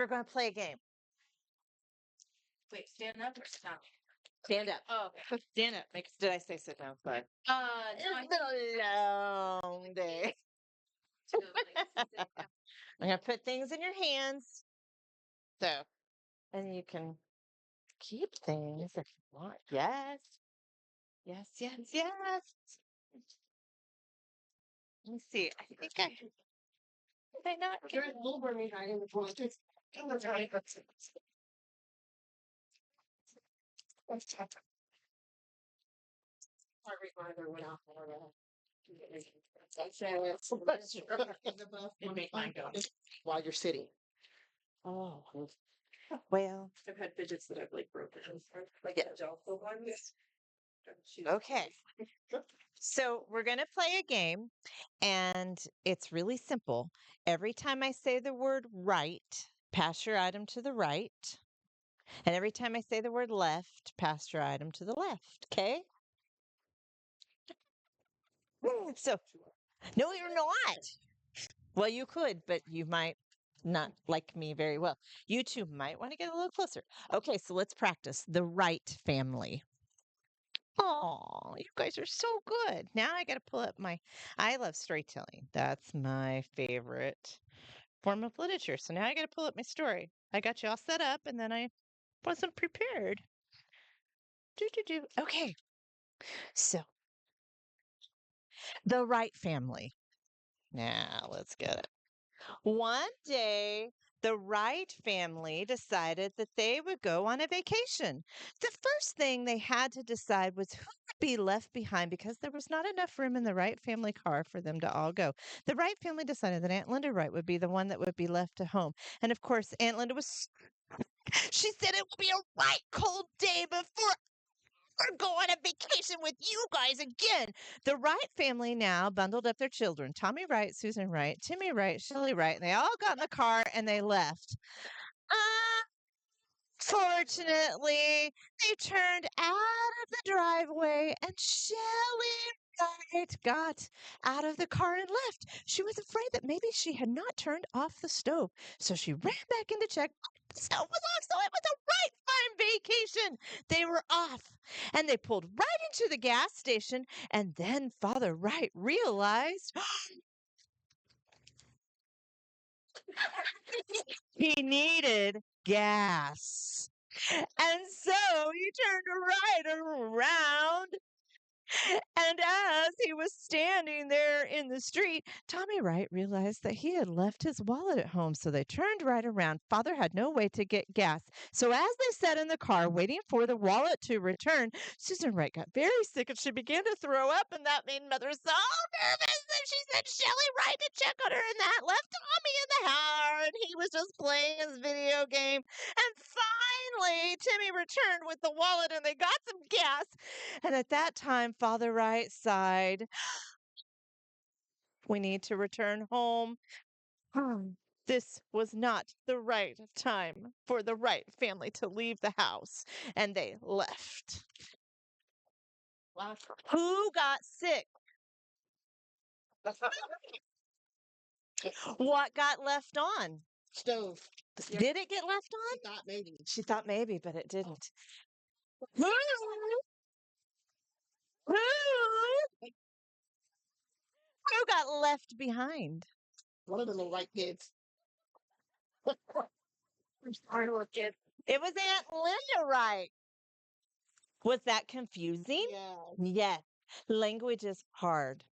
We're going to play a game. Wait, stand up or stand? Stand up. Oh, okay. Stand up. Did I say sit down? Sorry. No, It's been a long day. I'm going to put things in your hands. So, and you can keep things if you want. Yes. Yes, yes, yes. Let me see. I think did I not get it? While you're sitting. Oh, well. I've had fidgets that I've like broken. Like Yeah. that Jellicle one. Okay. So we're going to play a game, and it's really simple. Every time I say the word right, pass your item to the right. And every time I say the word left, pass your item to the left. Okay? So, no, you're not. Well, you could, but you might not like me very well. You two might want to get a little closer. Okay, so let's practice the right family. Oh, you guys are so good. Now I got to pull up I love storytelling. That's my favorite form of literature. So now I got to pull up my story. I got you all set up and then I wasn't prepared. Okay. So, the Wright family. Now, let's get it. One day, the Wright family decided that they would go on a vacation. The first thing they had to decide was who would be left behind because there was not enough room in the Wright family car for them to all go. The Wright family decided that Aunt Linda Wright would be the one that would be left at home. And of course, Aunt Linda she said it would be a right cold day before go on a vacation with you guys again. The Wright family now bundled up their children, Tommy Wright, Susan Wright, Timmy Wright, Shelley Wright, and they all got in the car and they left. Fortunately, they turned out of the driveway and Shelley Wright got out of the car and left. She was afraid that maybe she had not turned off the stove, so she ran back in to check. The stove was off, so it was a right fine vacation. They were off, and they pulled right into the gas station, and then Father Wright realized he needed gas. And so he turned right around. And as he was standing there in the street, Tommy Wright realized that he had left his wallet at home. So they turned right around. Father had no way to get gas. So as they sat in the car waiting for the wallet to return, Susan Wright got very sick and she began to throw up. And that made Mother so nervous that she sent Shelley Wright to check on her. And that left Tommy in the house. And he was just playing his video game. And finally, Timmy returned with the wallet and they got some gas. And at that time, Father Wright sighed, we need to return home. This was not the right time for the Wright family to leave the house. And they left. Wow. Who got sick? What got left on? Stove. Did it get left on? She thought maybe. She thought maybe, but it didn't. Who? Who? Who got left behind? One of the little white kids. It was Aunt Linda Wright. Was that confusing? Yeah. Yes. Language is hard.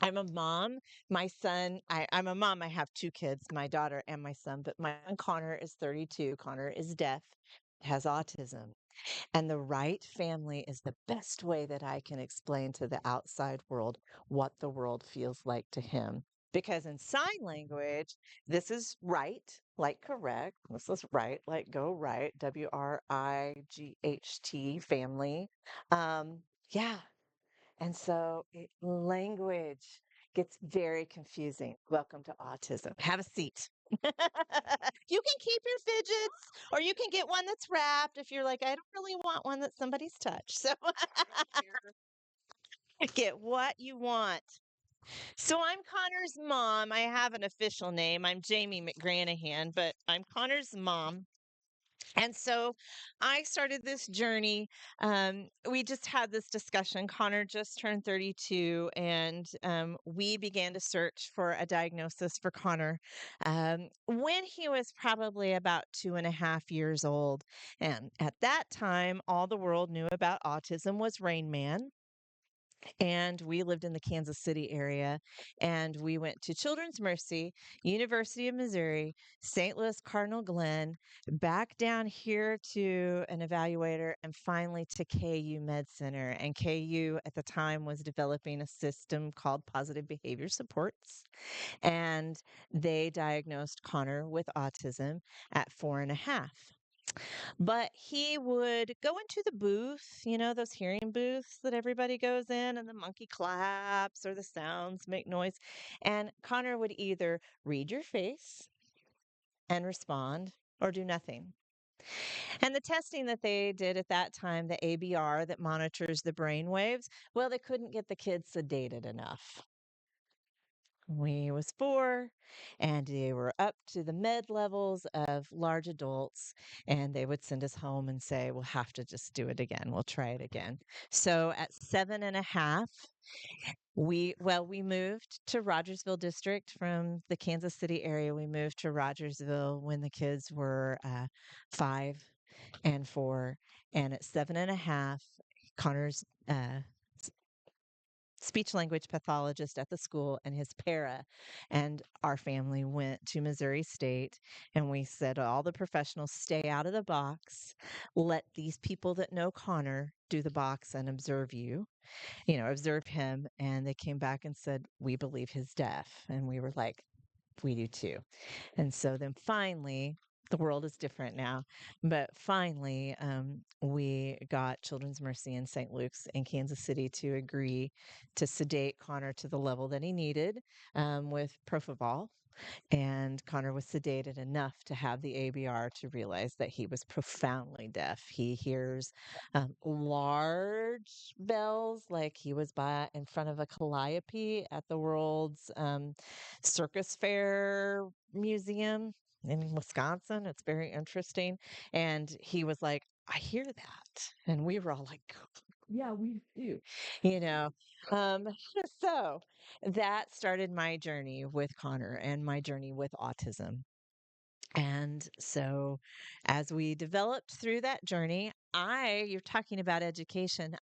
I'm a mom. My son, I'm a mom. I have two kids, my daughter and my son, but my son Connor is 32. Connor is deaf, has autism. And the Wright family is the best way that I can explain to the outside world what the world feels like to him. Because in sign language, this is right, like correct. This is right, like go right. WRIGHT family. Yeah. And so language gets very confusing. Welcome to autism. Have a seat. You can keep your fidgets or you can get one that's wrapped if you're like, I don't really want one that somebody's touched. So get what you want. So I'm Connor's mom. I have an official name. I'm Jamie McGranahan, but I'm Connor's mom. And so I started this journey. We just had this discussion. Connor just turned 32, and we began to search for a diagnosis for Connor when he was probably about 2.5 years old. And at that time, all the world knew about autism was Rain Man. And we lived in the Kansas City area, and we went to Children's Mercy, University of Missouri, St. Louis Cardinal Glen, back down here to an evaluator, and finally to KU Med Center. And KU at the time was developing a system called Positive Behavior Supports, and they diagnosed Connor with autism at 4.5. But he would go into the booth, those hearing booths that everybody goes in, and the monkey claps or the sounds make noise. And Connor would either read your face and respond or do nothing. And the testing that they did at that time, the ABR that monitors the brain waves, well, they couldn't get the kids sedated enough. We was 4, and they were up to the med levels of large adults, and they would send us home and say, we'll have to just do it again. We'll try it again. So at 7.5, we moved to Rogersville district from the Kansas City area. We moved to Rogersville when the kids were 5 and 4. And at 7.5, Connor's speech language pathologist at the school and his para and our family went to Missouri State, and we said all the professionals stay out of the box, let these people that know Connor do the box and observe him. And they came back and said, we believe he's deaf. And we were like, we do too. And so then finally, the world is different now, but finally, we got Children's Mercy in St. Luke's in Kansas City to agree to sedate Connor to the level that he needed with propofol. And Connor was sedated enough to have the ABR to realize that he was profoundly deaf. He hears large bells, like he was in front of a calliope at the World's Circus Fair Museum in Wisconsin. It's very interesting. And he was like, I hear that. And we were all like, yeah, we do, you know. Um, so that started my journey with Connor and my journey with autism. And so as we developed through that journey, you're talking about education.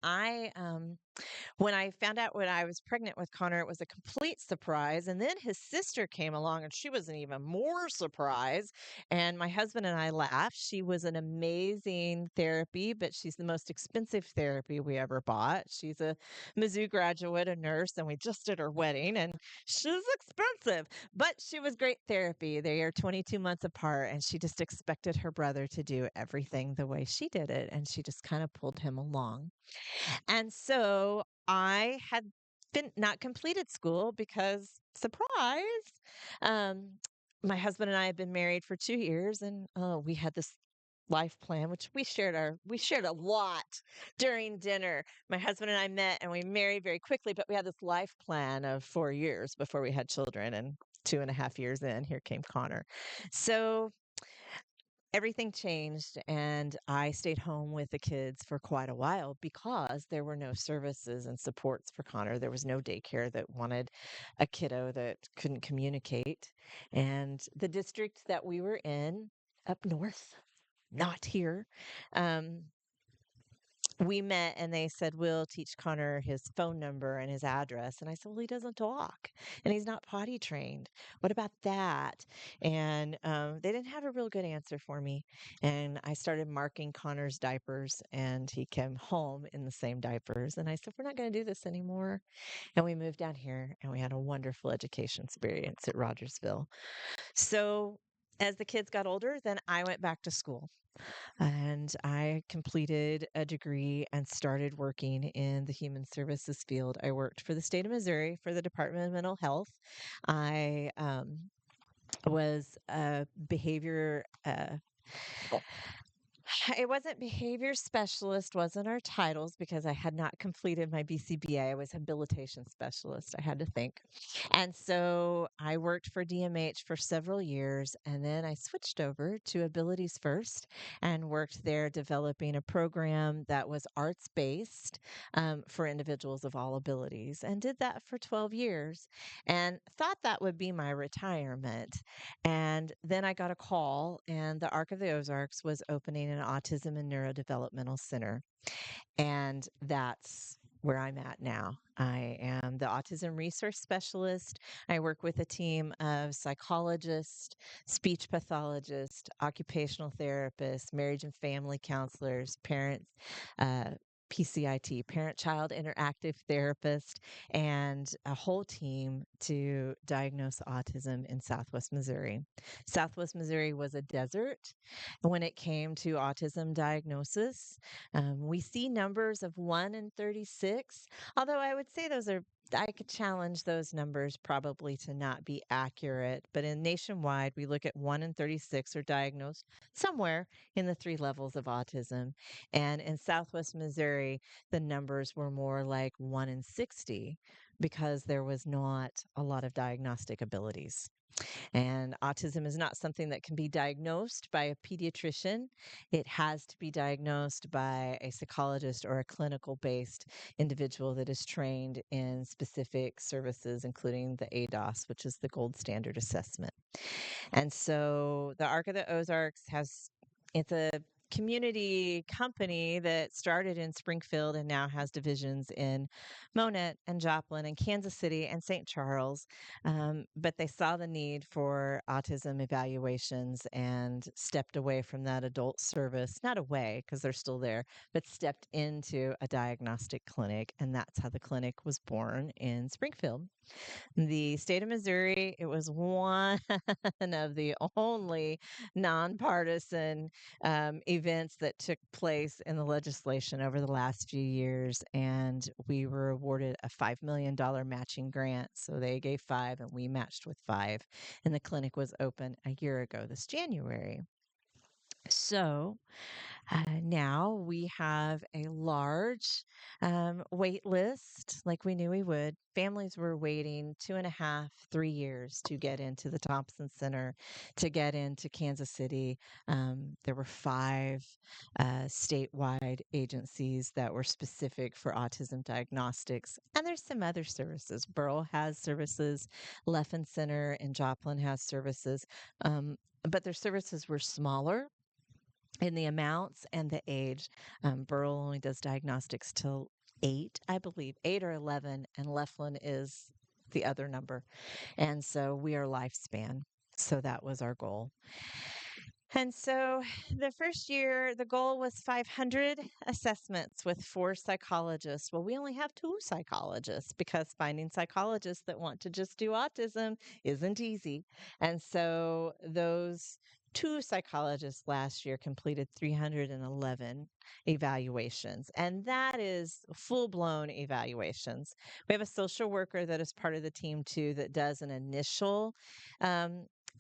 When I found out when I was pregnant with Connor, it was a complete surprise. And then his sister came along and she was an even more surprise. And my husband and I laughed. She was an amazing therapy, but she's the most expensive therapy we ever bought. She's a Mizzou graduate, a nurse, and we just did her wedding, and she's expensive, but she was great therapy. They are 22 months apart, and she just expected her brother to do everything the way she did it. And she just kind of pulled him along. And so I had been not completed school because surprise, um, my husband and I had been married for 2 years, and we had this life plan, which we shared a lot during dinner. My husband and I met and we married very quickly, but we had this life plan of 4 years before we had children. And 2.5 years in, here came Connor. So everything changed, and I stayed home with the kids for quite a while because there were no services and supports for Connor. There was no daycare that wanted a kiddo that couldn't communicate. And the district that we were in up north, not here, um, we met and they said, we'll teach Connor his phone number and his address. And I said, well, he doesn't talk and he's not potty trained. What about that? And they didn't have a real good answer for me. And I started marking Connor's diapers, and he came home in the same diapers. And I said, we're not going to do this anymore. And we moved down here, and we had a wonderful education experience at Rogersville. So as the kids got older, then I went back to school. And I completed a degree and started working in the human services field. I worked for the state of Missouri for the Department of Mental Health. I was a behavior It wasn't behavior specialist, wasn't our titles because I had not completed my BCBA. I was habilitation specialist, I had to think. And so I worked for DMH for several years, and then I switched over to Abilities First and worked there developing a program that was arts based for individuals of all abilities, and did that for 12 years and thought that would be my retirement. And then I got a call, and the Arc of the Ozarks was opening an Autism and Neurodevelopmental Center. And that's where I'm at now. I am the autism resource specialist. I work with a team of psychologists, speech pathologists, occupational therapists, marriage and family counselors, parents, uh, PCIT, parent child interactive therapist, and a whole team to diagnose autism in Southwest Missouri. Southwest Missouri was a desert when it came to autism diagnosis. We see numbers of 1 in 36, although I would say I could challenge those numbers probably to not be accurate. But in nationwide, we look at 1 in 36 are diagnosed somewhere in the three levels of autism. And in Southwest Missouri, the numbers were more like 1 in 60 because there was not a lot of diagnostic abilities. And autism is not something that can be diagnosed by a pediatrician. It has to be diagnosed by a psychologist or a clinical based individual that is trained in specific services, including the ADOS, which is the gold standard assessment. And so the Arc of the Ozarks it's a community company that started in Springfield and now has divisions in Monett and Joplin and Kansas City and St. Charles. But they saw the need for autism evaluations and stepped away from that adult service, not away because they're still there, but stepped into a diagnostic clinic. And that's how the clinic was born in Springfield. The state of Missouri, it was one of the only nonpartisan events that took place in the legislation over the last few years. And we were awarded a $5 million matching grant. So they gave five and we matched with five. And the clinic was open a year ago this January. So now we have a large wait list, like we knew we would. Families were waiting 2.5, 3 years to get into the Thompson Center, to get into Kansas City. There were five statewide agencies that were specific for autism diagnostics. And there's some other services. Burl has services, Leffen Center in Joplin has services. But their services were smaller in the amounts and the age. Burl only does diagnostics till 8, I believe, 8 or 11, and Leflin is the other number. And so we are lifespan. So that was our goal. And so the first year, the goal was 500 assessments with 4 psychologists. Well, we only have 2 psychologists because finding psychologists that want to just do autism isn't easy. And so those 2 psychologists last year completed 311 evaluations. And that is full blown evaluations. We have a social worker that is part of the team too that does an initial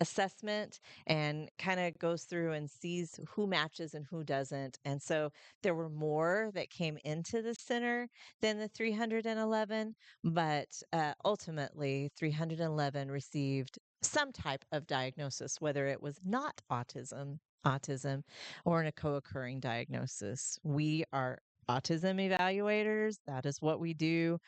assessment and kind of goes through and sees who matches and who doesn't. And so there were more that came into the center than the 311, but ultimately 311 received some type of diagnosis, whether it was not autism, or in a co-occurring diagnosis. We are autism evaluators. That is what we do.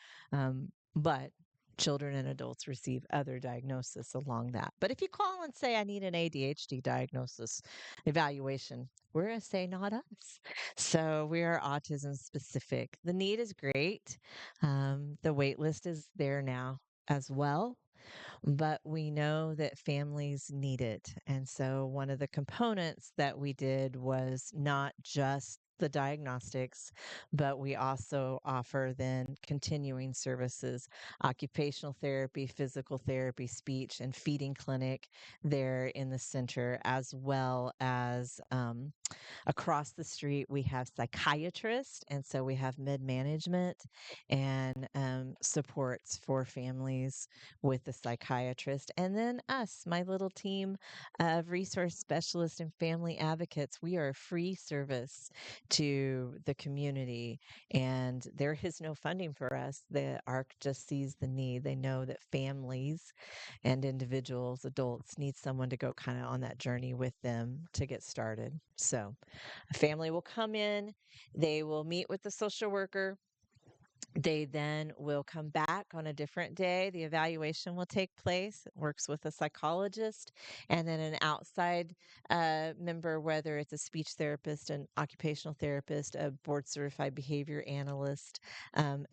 But children and adults receive other diagnoses along that. But if you call and say, I need an ADHD diagnosis evaluation, we're going to say, not us. So we are autism specific. The need is great. The wait list is there now as well. But we know that families need it. And so one of the components that we did was not just the diagnostics, but we also offer then continuing services, occupational therapy, physical therapy, speech, and feeding clinic there in the center, as well as across the street, we have psychiatrists, and so we have mid management and supports for families with the psychiatrist. And then us, my little team of resource specialists and family advocates, we are a free service to the community, and there is no funding for us. The ARC just sees the need. They know that families and individuals, adults, need someone to go kind of on that journey with them to get started. So, a family will come in, they will meet with the social worker. They then will come back on a different day. The evaluation will take place. It works with a psychologist and then an outside member, whether it's a speech therapist, an occupational therapist, a board certified behavior analyst,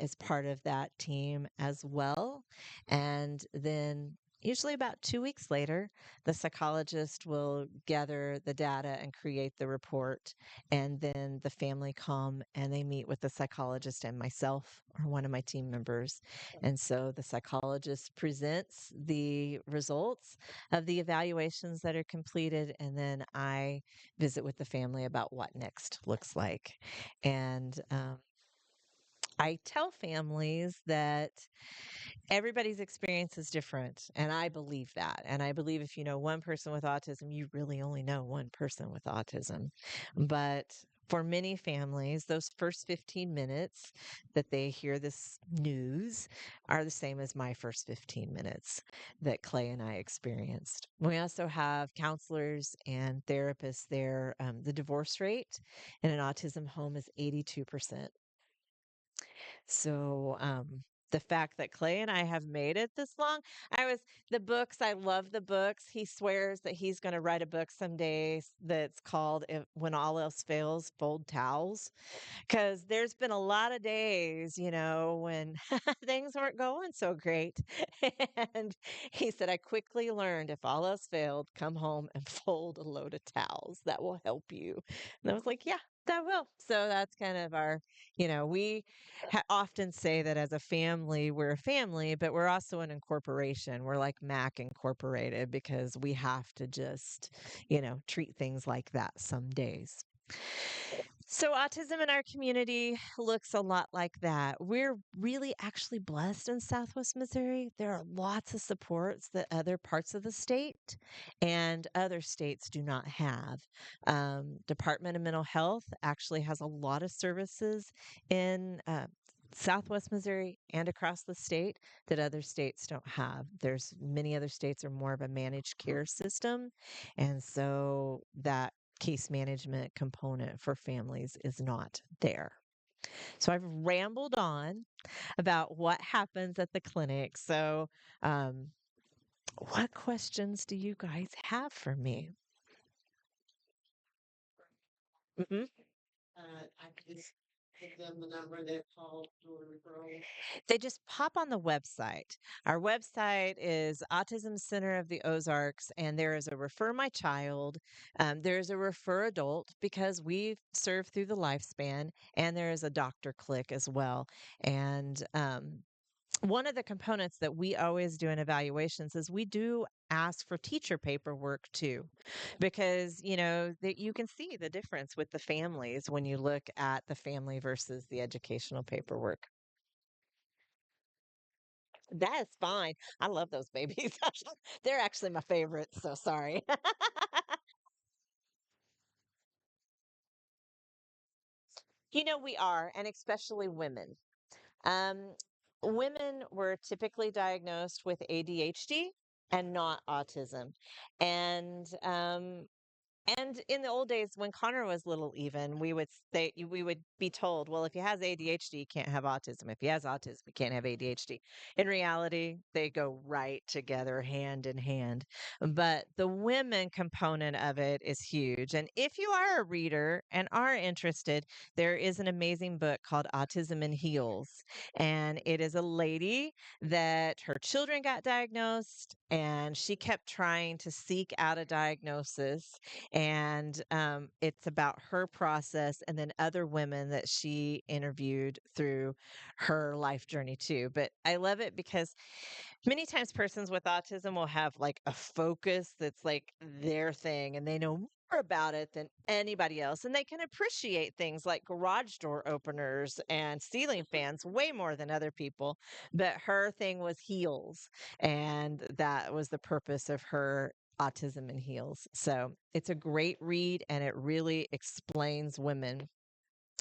is part of that team as well. And then usually about 2 weeks later, the psychologist will gather the data and create the report, and then the family come and they meet with the psychologist and myself or one of my team members. And so the psychologist presents the results of the evaluations that are completed. And then I visit with the family about what next looks like. And I tell families that everybody's experience is different. And I believe that. And I believe if you know one person with autism, you really only know one person with autism. But for many families, those first 15 minutes that they hear this news are the same as my first 15 minutes that Clay and I experienced. We also have counselors and therapists there. The divorce rate in an autism home is 82%. So, the fact that Clay and I have made it this long, the books, I love the books. He swears that he's going to write a book someday that's called When All Else Fails, Fold Towels. Because there's been a lot of days, when things weren't going so great. And he said, I quickly learned if all else failed, come home and fold a load of towels. That will help you. And I was like, yeah, that will. So that's kind of we often say that as a family, we're a family, but we're also an incorporation. We're like Mac Incorporated because we have to just, treat things like that some days. So, autism in our community looks a lot like that. We're really actually blessed in Southwest Missouri. There are lots of supports that other parts of the state and other states do not have. Department of Mental Health actually has a lot of services in Southwest Missouri and across the state that other states don't have. There's many other states are more of a managed care system, and so that case management component for families is not there. So I've rambled on about what happens at the clinic. So, what questions do you guys have for me? Hmm. I can just give them the number that called for referral. They just pop on the website. Our website is Autism Center of the Ozarks, and there is a Refer My Child. There's a Refer Adult because we serve through the lifespan, and there is a doctor click as well. And one of the components that we always do in evaluations is we do ask for teacher paperwork too, because that you can see the difference with the families when you look at the family versus the educational paperwork. That is fine. I love those babies. They're actually my favorites, so sorry. We are, and especially women. Um, Women were typically diagnosed with ADHD and not autism. And in the old days, when Connor was little, even we would be told, well, if he has ADHD, he can't have autism. If he has autism, he can't have ADHD. In reality, they go right together, hand in hand. But the women component of it is huge. And if you are a reader and are interested, there is an amazing book called Autism in Heels. And it is a lady that her children got diagnosed and she kept trying to seek out a diagnosis, And it's about her process and then other women that she interviewed through her life journey too. But I love it because many times persons with autism will have like a focus that's like their thing and they know more about it than anybody else. And they can appreciate things like garage door openers and ceiling fans way more than other people. But her thing was heels. And that was the purpose of her Autism in Heels. So it's a great read and it really explains women.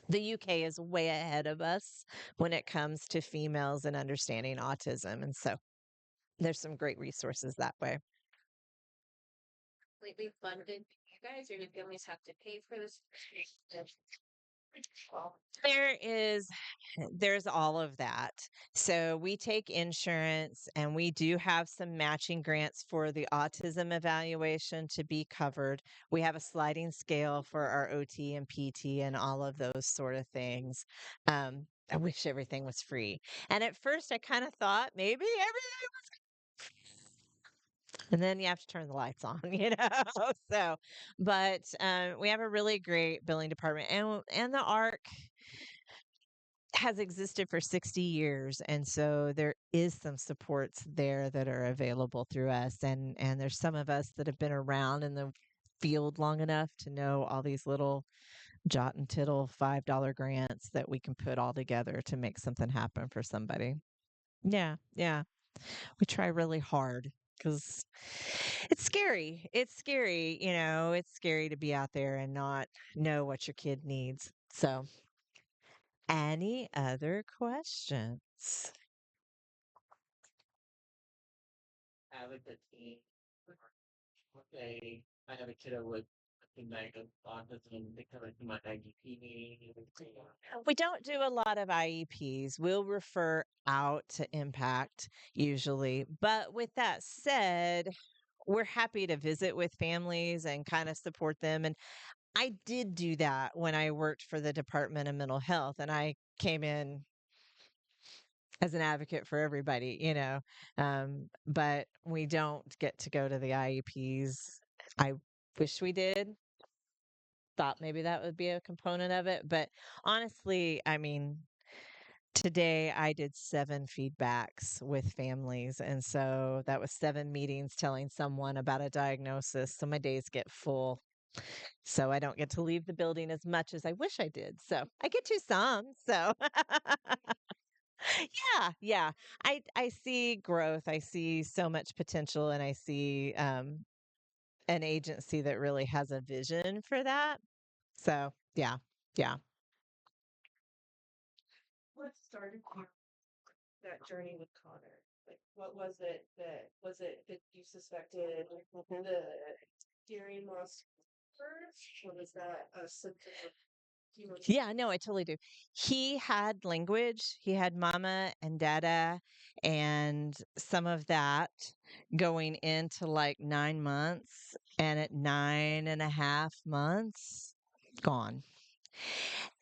The UK is way ahead of us when it comes to females and understanding autism. And so there's some great resources that way. Completely funded you guys, or do families have to pay for this? Well, There's all of that. So we take insurance and we do have some matching grants for the autism evaluation to be covered. We have a sliding scale for our OT and PT and all of those sort of things. I wish everything was free. And at first I kind of thought maybe everything, and then you have to turn the lights on, So, but we have a really great billing department, and the ARC has existed for 60 years, and so there is some supports there that are available through us, and there's some of us that have been around in the field long enough to know all these little jot and tittle $5 grants that we can put all together to make something happen for somebody. Yeah, yeah. We try really hard because it's scary. It's scary, it's scary to be out there and not know what your kid needs. So, any other questions? Have a good team. Okay, I have a kiddo with like autism. They come into my IDP meeting. We don't do a lot of IEPs. We'll refer out to Impact usually. But with that said, we're happy to visit with families and kind of support them. And I did do that when I worked for the Department of Mental Health, and I came in as an advocate for everybody. But we don't get to go to the IEPs. I wish we did. Thought maybe that would be a component of it. But honestly, I mean, today I did 7 feedbacks with families. And so that was 7 meetings telling someone about a diagnosis. So my days get full. So I don't get to leave the building as much as I wish I did. So I get to some. So yeah, yeah. I see growth. I see so much potential and I see an agency that really has a vision for that. So, yeah. Yeah. what started that journey with Connor? Like, what was it that you suspected the hearing loss first, or was that a symptom of Yeah, no, I totally do. He had language. He had mama and dada and some of that going into like 9 months. And at 9.5 months, gone.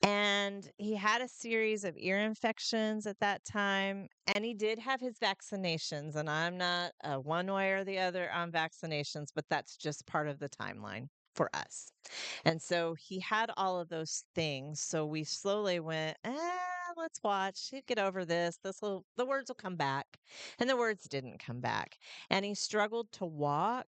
And he had a series of ear infections at that time. And he did have his vaccinations. And I'm not one way or the other on vaccinations, but that's just part of the timeline for us. And so he had all of those things. So we slowly went, let's watch. He'll get over this. The words will come back. And the words didn't come back. And he struggled to walk.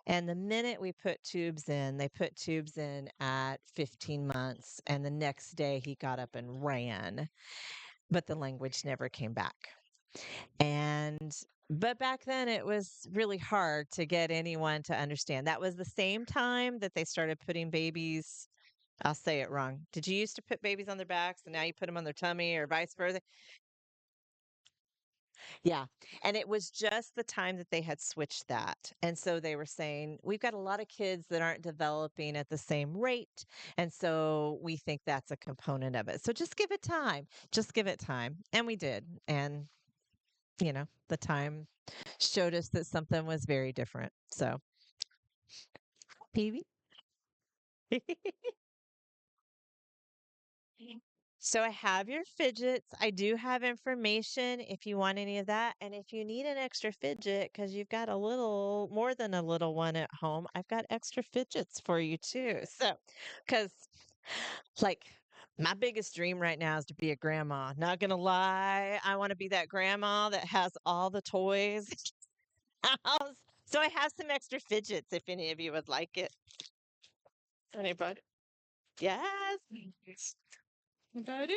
And the minute we put tubes in, they put tubes in at 15 months. And the next day he got up and ran, but the language never came back. But back then it was really hard to get anyone to understand. That was the same time that they started putting babies. I'll say it wrong. Did you used to put babies on their backs and now you put them on their tummy or vice versa? Yeah. And it was just the time that they had switched that. And so they were saying, we've got a lot of kids that aren't developing at the same rate. And so we think that's a component of it. So just give it time. Just give it time. And we did. And, the time showed us that something was very different. So, Peavy? So I have your fidgets. I do have information if you want any of that. And if you need an extra fidget, because you've got a little more than a little one at home, I've got extra fidgets for you too. So, because like my biggest dream right now is to be a grandma. Not gonna lie, I want to be that grandma that has all the toys in the house. So I have some extra fidgets if any of you would like it. Anybody? Yes. Anybody?